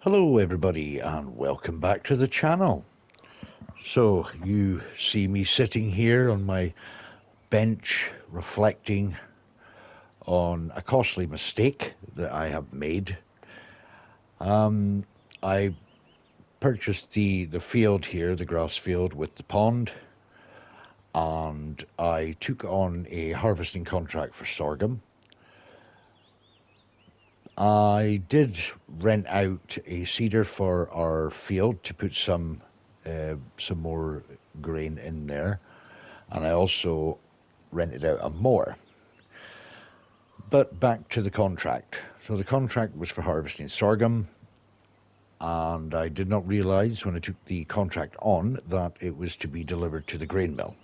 Hello everybody and welcome back to the channel. So you see me sitting here on my bench reflecting on a costly mistake that I have made. I purchased the field here, the grass field with the pond, and I took on a harvesting contract for sorghum. I did rent out a seeder for our field to put some more grain in there, and I also rented out a mower. But back to the contract. So the contract was for harvesting sorghum, and I did not realize when I took the contract on that it was to be delivered to the grain mill.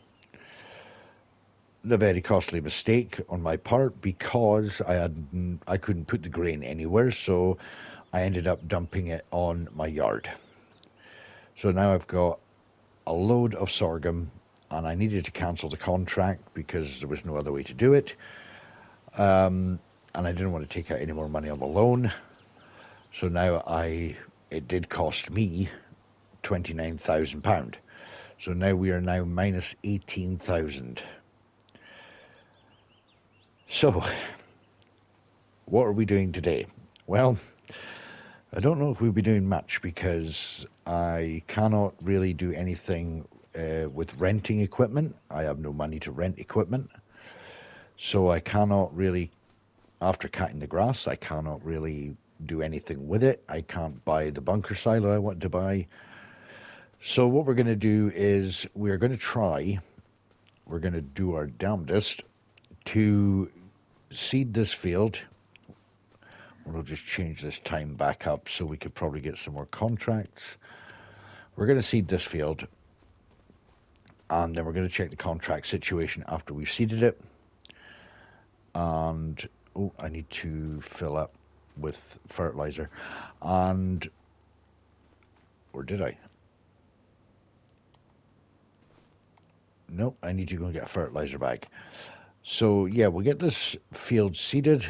A very costly mistake on my part because I couldn't put the grain anywhere, so I ended up dumping it on my yard. So now I've got a load of sorghum, and I needed to cancel the contract because there was no other way to do it. And I didn't want to take out any more money on the loan. So now it did cost me £29,000. So now we are now minus 18,000. So, what are we doing today? Well, I don't know if we'll be doing much because I cannot really do anything with renting equipment. I have no money to rent equipment. So I cannot really, after cutting the grass, I cannot really do anything with it. I can't buy the bunker silo I want to buy. So what we're going to do is we're going to do our damnedest to seed this field. We'll just change this time back up so we could probably get some more contracts. We're going to seed this field, and then we're going to check the contract situation after we've seeded it. And, oh, I need to fill up with fertilizer. And, or did I? Nope, I need to go and get a fertilizer bag. So yeah, we'll get this field seeded,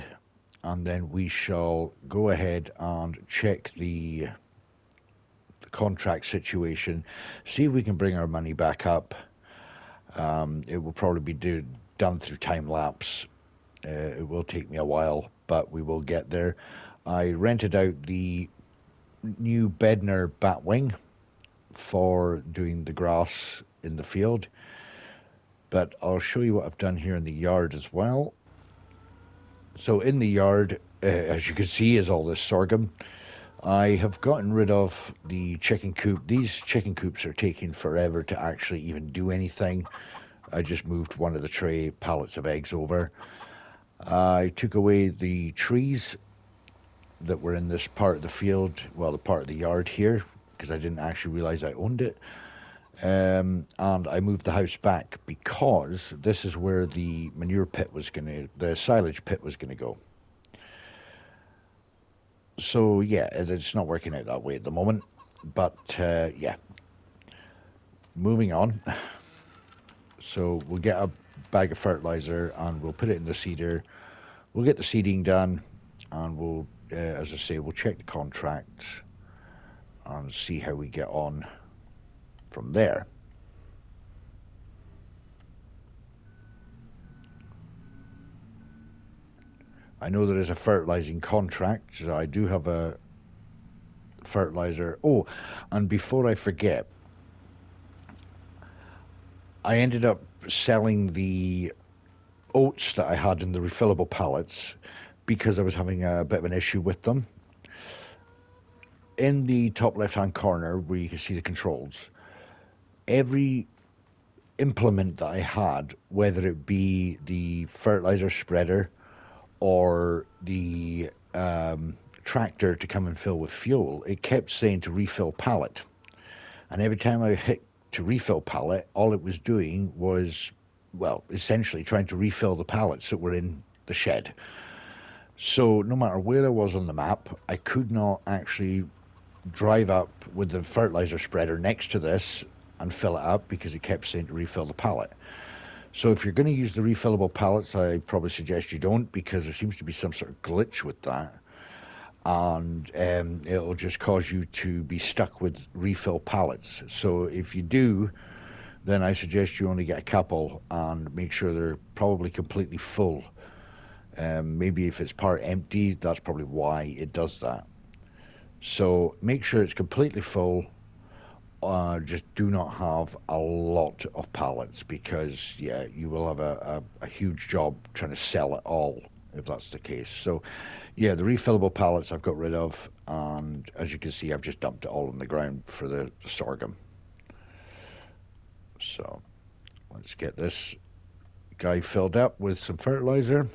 and then we shall go ahead and check the contract situation, see if we can bring our money back up. It will probably be done through time lapse. It will take me a while, but we will get there. I rented out the new Bedner batwing for doing the grass in the field. But I'll show you what I've done here in the yard as well. So in the yard, as you can see, is all this sorghum. I have gotten rid of the chicken coop. These chicken coops are taking forever to actually even do anything. I just moved one of the tray pallets of eggs over. I took away the trees that were in this part of the field, well, the part of the yard here, because I didn't actually realize I owned it. And I moved the house back because this is where the manure pit was the silage pit was gonna go. So yeah, it's not working out that way at the moment, but yeah. Moving on. So we'll get a bag of fertilizer and we'll put it in the seeder. We'll get the seeding done, and we'll, as I say, we'll check the contract and see how we get on from there. I know there is a fertilizing contract, so I do have a fertilizer. Oh, and before I forget, I ended up selling the oats that I had in the refillable pallets because I was having a bit of an issue with them. In the top left-hand corner where you can see the controls, every implement that I had, whether it be the fertilizer spreader or the tractor to come and fill with fuel, it kept saying to refill pallet. And every time I hit to refill pallet, all it was doing was, well, essentially trying to refill the pallets that were in the shed. So no matter where I was on the map, I could not actually drive up with the fertilizer spreader next to this and fill it up because it kept saying to refill the pallet. So if you're going to use the refillable pallets, I probably suggest you don't, because there seems to be some sort of glitch with that. and it'll just cause you to be stuck with refill pallets. So if you do, then I suggest you only get a couple and make sure they're probably completely full. Maybe if it's part empty, that's probably why it does that. So make sure it's completely full. Just do not have a lot of pallets because, yeah, you will have a huge job trying to sell it all if that's the case. So, yeah, the refillable pallets I've got rid of, and as you can see, I've just dumped it all on the ground for the sorghum. So, let's get this guy filled up with some fertilizer.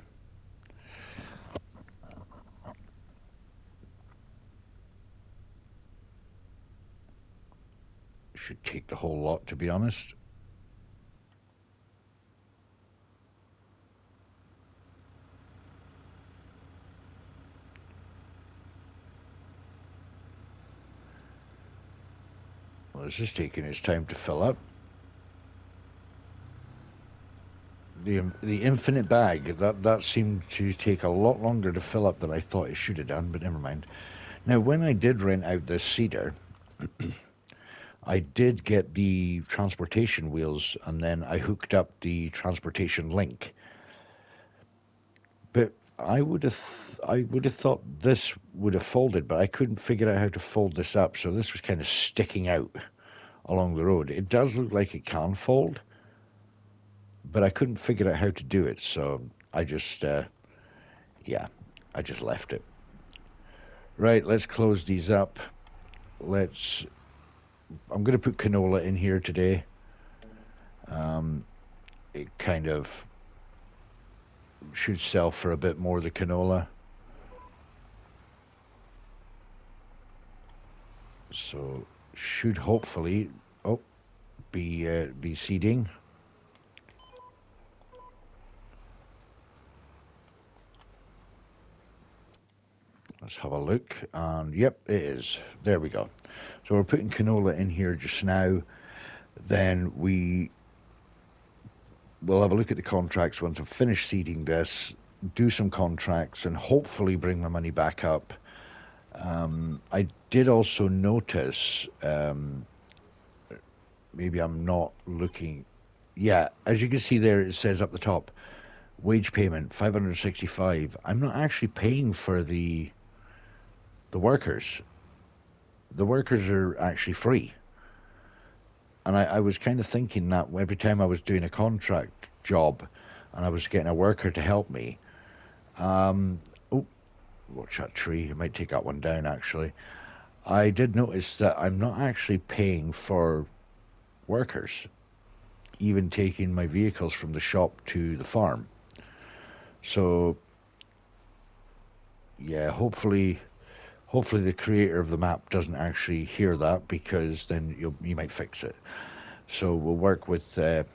Should take the whole lot, to be honest. Well, this is taking its time to fill up. The infinite bag, that seemed to take a lot longer to fill up than I thought it should have done, but never mind. Now, when I did rent out this cedar, I did get the transportation wheels, and then I hooked up the transportation link. But I would have thought this would have folded, but I couldn't figure out how to fold this up, so this was kind of sticking out along the road. It does look like it can fold, but I couldn't figure out how to do it, so I just, yeah, I just left it. Right, let's close these up. I'm going to put canola in here today. It kind of should sell for a bit more, the canola. So should hopefully, be seeding. Let's have a look, and yep, it is. There we go. So we're putting canola in here just now. Then we'll have a look at the contracts once I've finished seeding this, do some contracts, and hopefully bring my money back up. I did also notice, maybe I'm not looking. Yeah, as you can see there, it says up the top, wage payment 565. I'm not actually paying for the workers. The workers are actually free. And I was kind of thinking that every time I was doing a contract job and I was getting a worker to help me, oh, watch that tree. I might take that one down, actually. I did notice that I'm not actually paying for workers, even taking my vehicles from the shop to the farm. So, yeah, hopefully the creator of the map doesn't actually hear that, because then you might fix it. So we'll work with the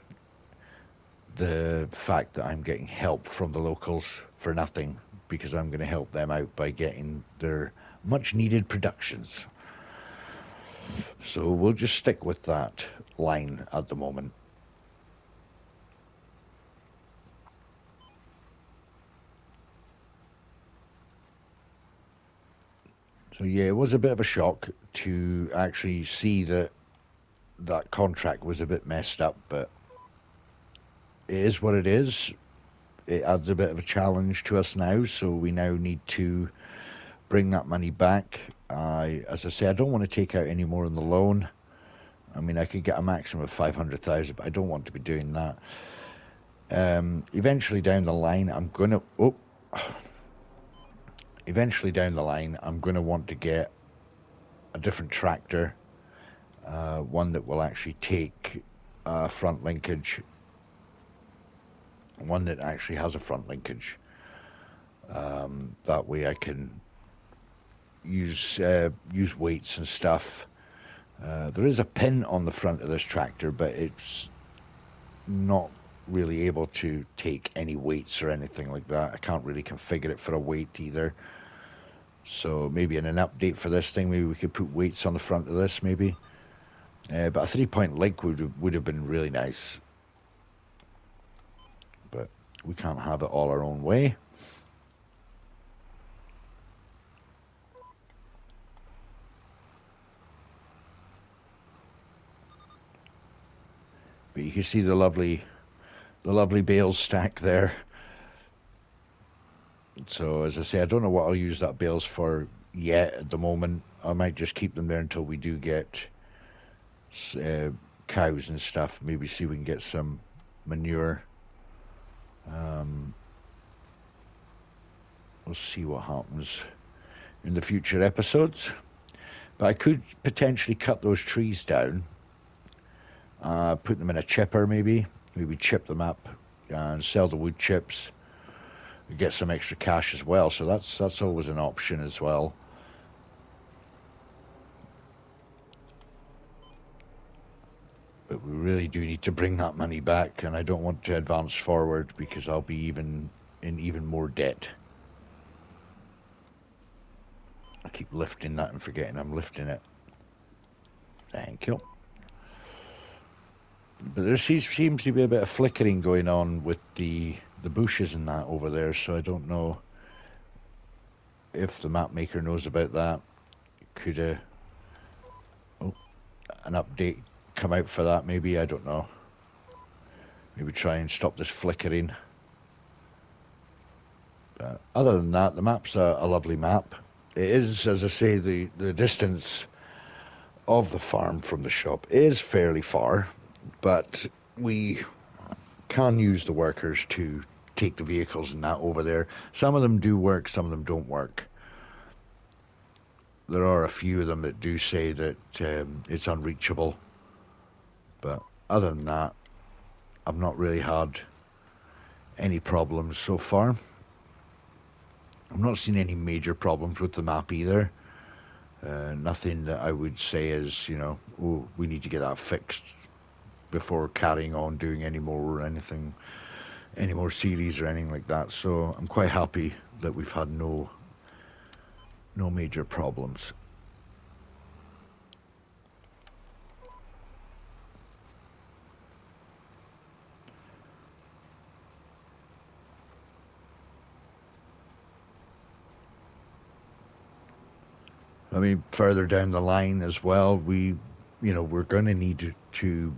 fact that I'm getting help from the locals for nothing, because I'm going to help them out by getting their much needed productions. So we'll just stick with that line at the moment. So yeah, it was a bit of a shock to actually see that that contract was a bit messed up, but it is what it is. It adds a bit of a challenge to us now, so we now need to bring that money back. As I say, I don't want to take out any more on the loan. I mean, I could get a maximum of 500,000, but I don't want to be doing that. Eventually down the line, I'm gonna want to want to get a different tractor, one that will actually take front linkage, one that actually has a front linkage. That way I can use weights and stuff. There is a pin on the front of this tractor, but it's not really able to take any weights or anything like that. I can't really configure it for a weight either. So maybe in an update for this thing, maybe we could put weights on the front of this, maybe. But a 3-point link would have been really nice. But we can't have it all our own way. But you can see the lovely bales stack there. So as I say, I don't know what I'll use that bales for yet at the moment. I might just keep them there until we do get cows and stuff. Maybe see if we can get some manure. We'll see what happens in the future episodes. But I could potentially cut those trees down, put them in a chipper maybe chip them up and sell the wood chips. We get some extra cash as well, so that's always an option as well. But we really do need to bring that money back, and I don't want to advance forward because I'll be in even more debt. I keep lifting that and forgetting I'm lifting it. Thank you. But there seems to be a bit of flickering going on with the bushes and that over there, so I don't know if the map maker knows about that. Could an update come out for that maybe? I don't know. Maybe try and stop this flickering. Other than that, the map's a lovely map. It is, as I say, the distance of the farm from the shop is fairly far, but we can use the workers to take the vehicles and that over there. Some of them do work, some of them don't work. There are a few of them that do say that it's unreachable, but other than that, I've not really had any problems so far. I've not seen any major problems with the map either. Nothing that I would say is, you know, oh, we need to get that fixed before carrying on doing any more series or anything like that. So I'm quite happy that we've had no major problems. I mean, further down the line as well, we're going to need to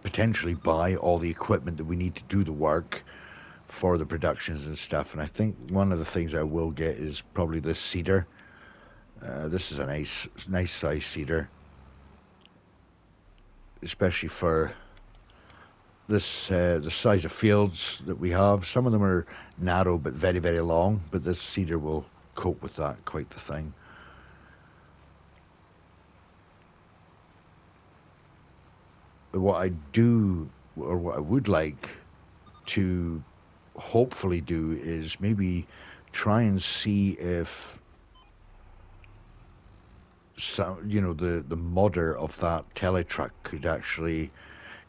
potentially buy all the equipment that we need to do the work for the productions and stuff. And I think one of the things I will get is probably this seeder. This is a nice size seeder, especially for this the size of fields that we have. Some of them are narrow but very, very long, but this seeder will cope with that quite the thing. But what I would like to hopefully do is maybe try and see if the modder of that tele-truck could actually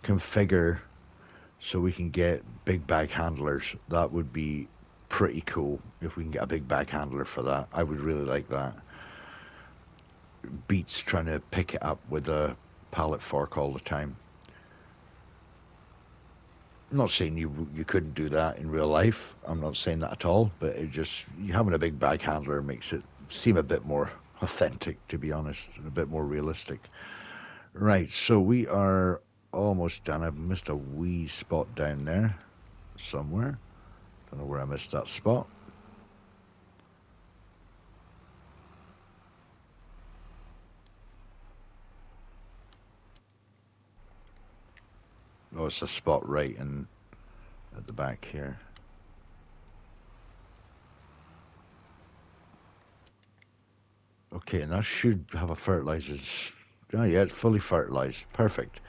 configure so we can get big bag handlers. That would be pretty cool if we can get a big bag handler for that. I would really like that. Beats trying to pick it up with a pallet fork all the time. I'm not saying you couldn't do that in real life. I'm not saying that at all. But having a big bag handler makes it seem a bit more authentic, to be honest, and a bit more realistic. Right, so we are almost done. I've missed a wee spot down there somewhere. Don't know where I missed that spot. Oh, it's a spot right at the back here. Okay, and that should have a fertilizer. Oh yeah, it's fully fertilized. Perfect.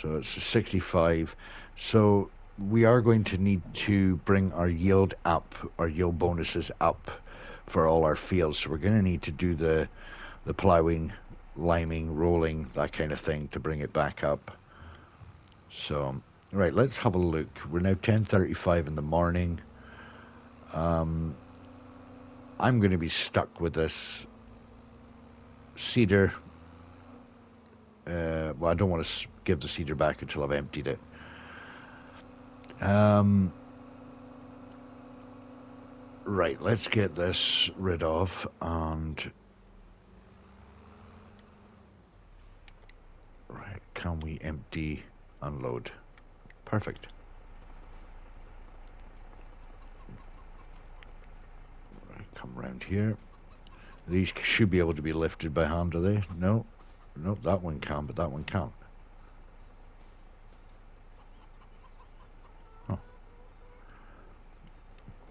So it's a 65. So we are going to need to bring our yield up, our yield bonuses up for all our fields. So we're going to need to do the plowing, liming, rolling, that kind of thing to bring it back up. So, right, let's have a look. We're now 10:35 in the morning. I'm going to be stuck with this seeder. Well, I don't want to give the seeder back until I've emptied it. Right, let's get this rid of, and right, can we empty? unload. Perfect. Come around here. These should be able to be lifted by hand, are they? No. Nope, that one can, but that one can't. Oh.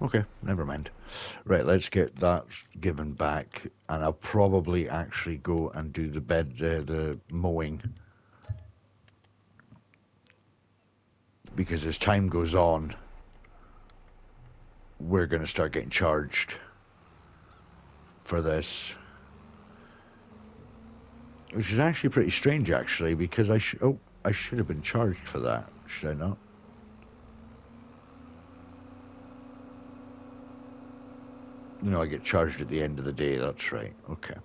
Okay, never mind. Right, let's get that given back, and I'll probably actually go and do the mowing, because as time goes on, we're going to start getting charged for this, which is actually pretty strange, actually, because I should have been charged for that, should I not? No, I get charged at the end of the day, that's right. Okay.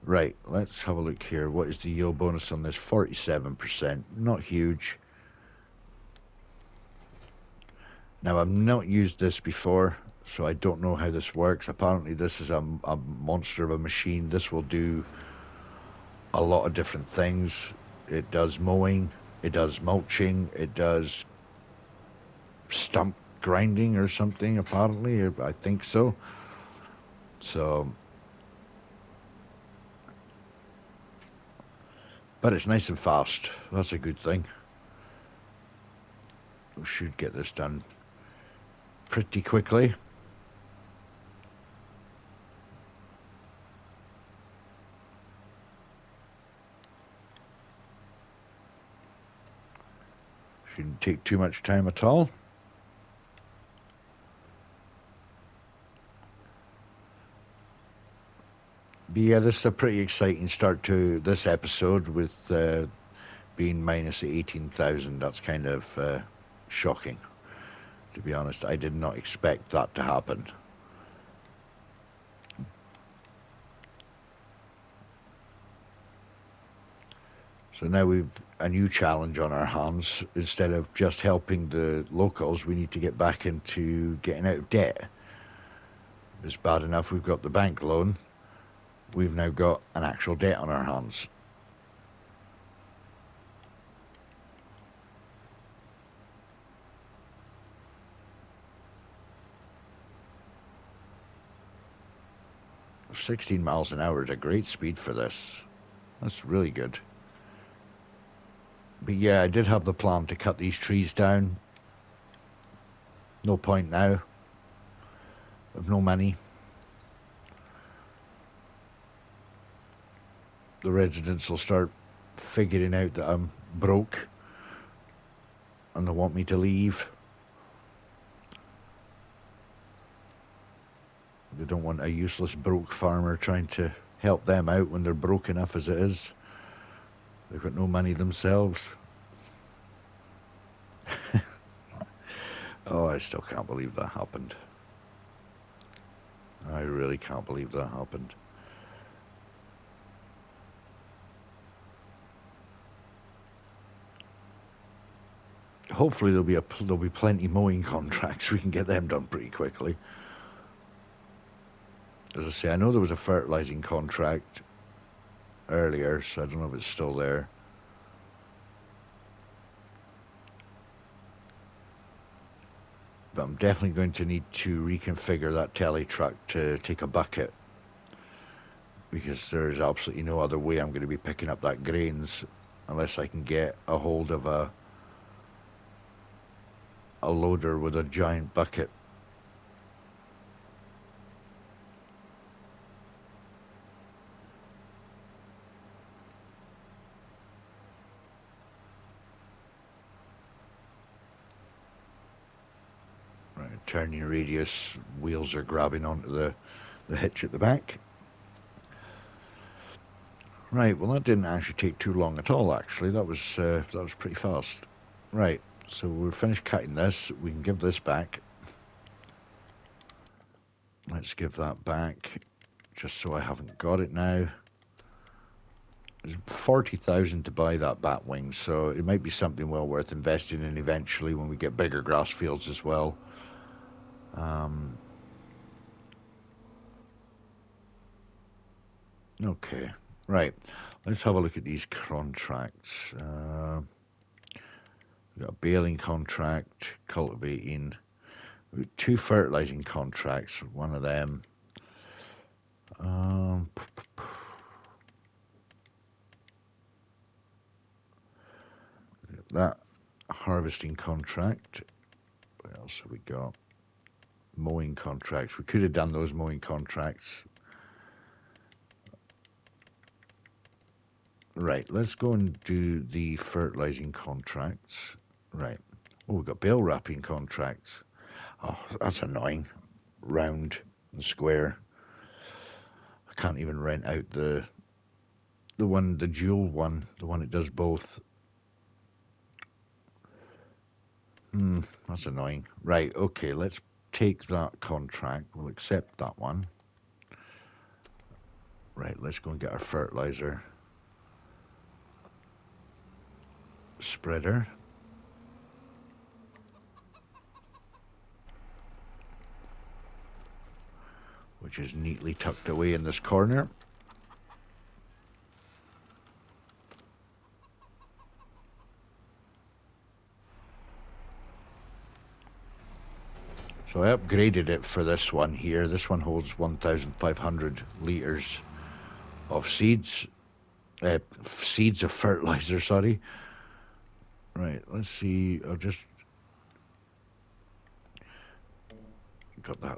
Right, let's have a look here. What is the yield bonus on this? 47%. Not huge. Now, I've not used this before, so I don't know how this works. Apparently, this is a monster of a machine. This will do a lot of different things. It does mowing, it does mulching, it does stump grinding or something, apparently. I think so. So, but it's nice and fast. That's a good thing. We should get this done pretty quickly. Shouldn't take too much time at all. But yeah, this is a pretty exciting start to this episode with being minus 18,000. That's kind of shocking, to be honest. I did not expect that to happen. So now we've a new challenge on our hands. Instead of just helping the locals, we need to get back into getting out of debt. It's bad enough we've got the bank loan. We've now got an actual debt on our hands. $16 miles an hour is a great speed for this. That's really good. But yeah, I did have the plan to cut these trees down. No point now. I've no money. The residents will start figuring out that I'm broke and they want me to leave. They don't want a useless broke farmer trying to help them out when they're broke enough as it is. They've got no money themselves. Oh, I still can't believe that happened. I really can't believe that happened. Hopefully there'll be plenty mowing contracts. We can get them done pretty quickly. As I say, I know there was a fertilizing contract earlier, so I don't know if it's still there. But I'm definitely going to need to reconfigure that tele truck to take a bucket, because there's absolutely no other way I'm going to be picking up that grains unless I can get a hold of a loader with a giant bucket. Right, turning radius, wheels are grabbing onto the hitch at the back. Right, well that didn't actually take too long at all, actually. That was pretty fast. Right, so we're finished cutting this. We can give this back. Let's give that back, just so I haven't got it now. There's 40,000 to buy that bat wing, so it might be something well worth investing in eventually when we get bigger grass fields as well. Okay, right. Let's have a look at these contracts. We've got a baling contract, cultivating. We've got 2 fertilizing contracts, one of them. That harvesting contract. What else have we got? Mowing contracts. We could have done those mowing contracts. Right, let's go and do the fertilizing contracts. Right. Oh, we've got bale wrapping contracts. Oh, that's annoying. Round and square. I can't even rent out the dual one, the one that does both. That's annoying. Right, okay, let's take that contract. We'll accept that one. Right, let's go and get our fertilizer spreader. Which is neatly tucked away in this corner. So I upgraded it for this one here. This one holds 1,500 litres of seeds. Seeds of fertilizer, sorry. Right, let's see. I'll just... Got that.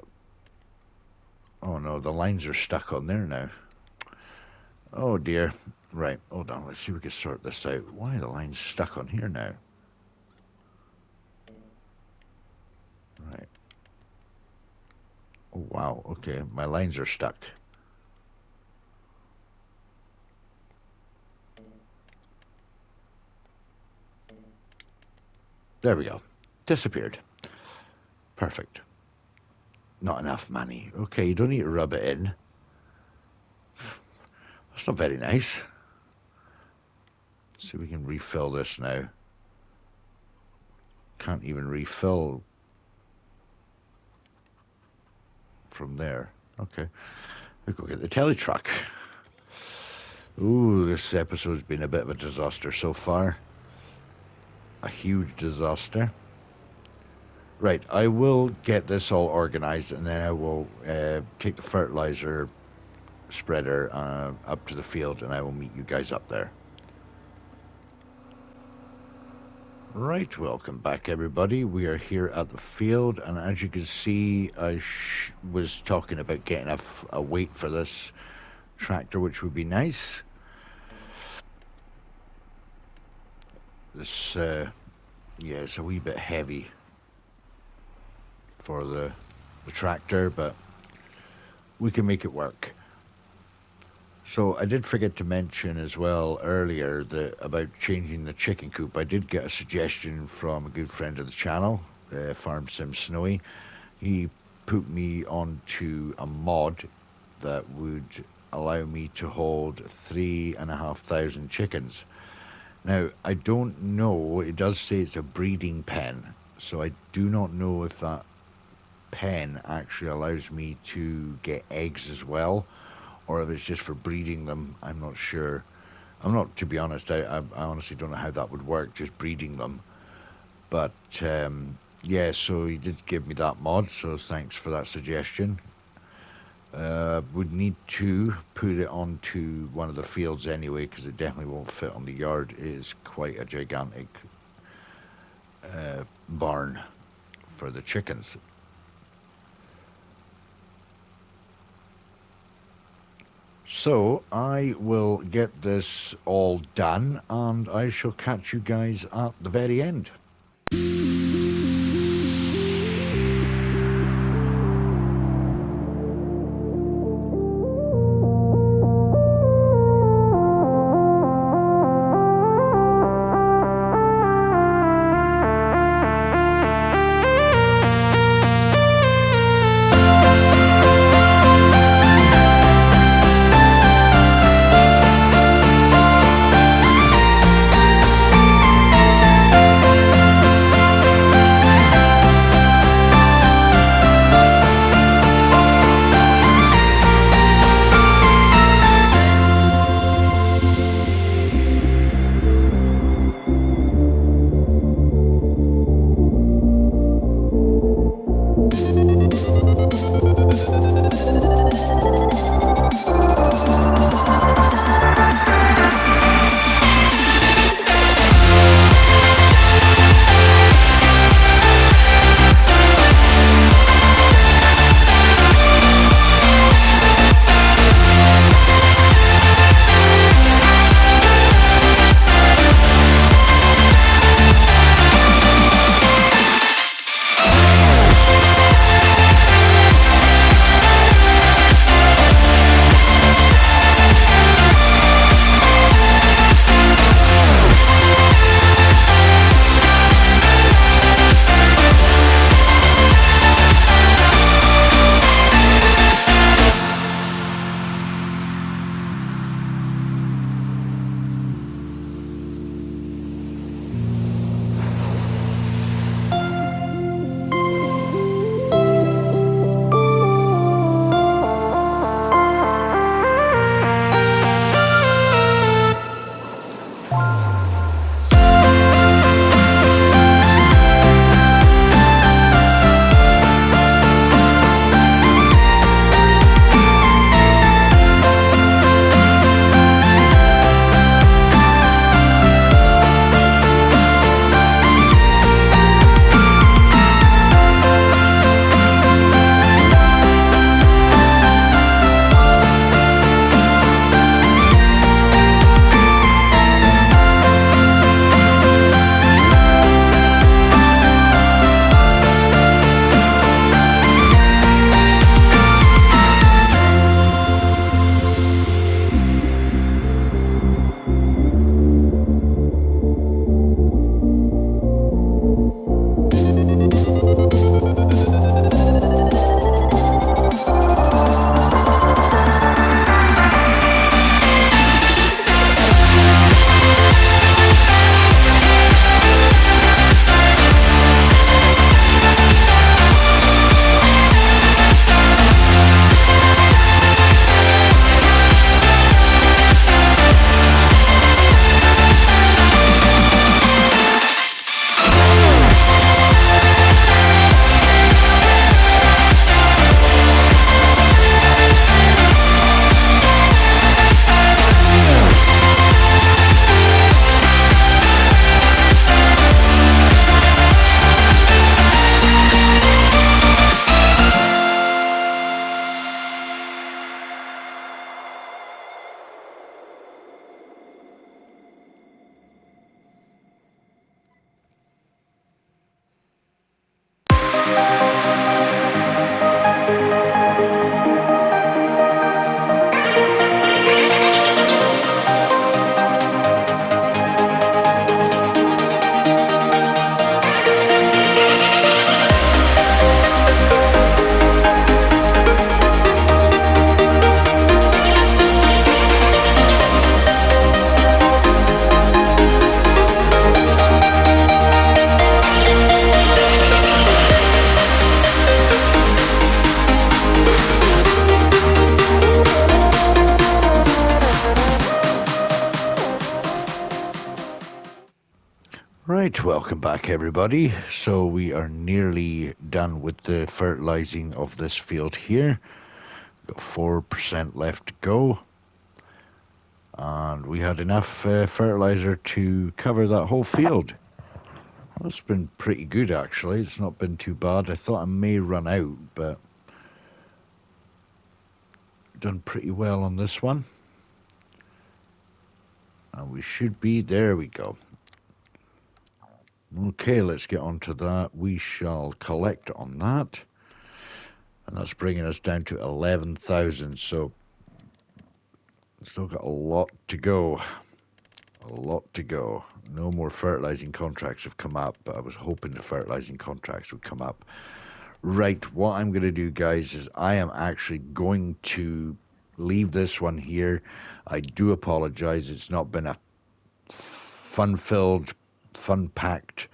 Oh no, the lines are stuck on there now. Oh dear. Right, hold on. Let's see if we can sort this out. Why are the lines stuck on here now? Right. Oh wow, okay. My lines are stuck. There we go. Disappeared. Perfect. Not enough money. Okay, you don't need to rub it in. That's not very nice. Let's see if we can refill this now. Can't even refill from there. Okay. We'll go get the telly truck. Ooh, this episode's been a bit of a disaster so far. A huge disaster. Right, I will get this all organized and then I will take the fertilizer spreader up to the field and I will meet you guys up there. Right, welcome back everybody. We are here at the field and as you can see I was talking about getting a weight for this tractor, which would be nice. This, yeah, it's a wee bit heavy for the tractor, but we can make it work. So I did forget to mention as well earlier about changing the chicken coop. I did get a suggestion from a good friend of the channel, Farm Sim Snowy. He put me onto a mod that would allow me to hold 3,500 chickens. Now, I don't know, it does say it's a breeding pen, so I do not know if that pen actually allows me to get eggs as well, or if it's just for breeding them. I'm not sure. I'm not, to be honest, I honestly don't know how that would work, just breeding them. But, yeah, so he did give me that mod, so thanks for that suggestion. Would need to put it onto one of the fields anyway, because it definitely won't fit on the yard. It is quite a gigantic barn for the chickens. So I will get this all done and I shall catch you guys at the very end. Welcome back, everybody. So we are nearly done with the fertilizing of this field here. Got 4% left to go. And we had enough fertilizer to cover that whole field. That's been pretty good, actually. It's not been too bad. I thought I may run out, but done pretty well on this one. And we should be, there we go. Okay, let's get on to that. We shall collect on that. And that's bringing us down to 11,000. So, still got a lot to go. A lot to go. No more fertilizing contracts have come up, but I was hoping the fertilizing contracts would come up. Right, what I'm going to do, guys, is I am actually going to leave this one here. I do apologize. It's not been a fun-filled, fun-packed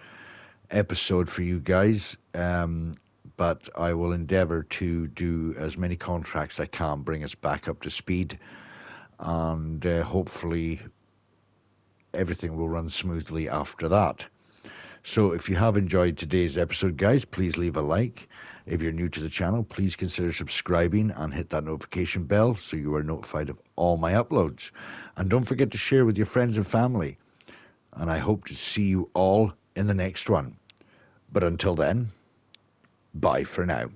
episode for you guys, but I will endeavor to do as many contracts I can, bring us back up to speed, and hopefully everything will run smoothly after that. So if you have enjoyed today's episode, guys, please leave a like. If you're new to the channel, please consider subscribing and hit that notification bell so you are notified of all my uploads. And don't forget to share with your friends and family. And I hope to see you all in the next one. But until then, bye for now.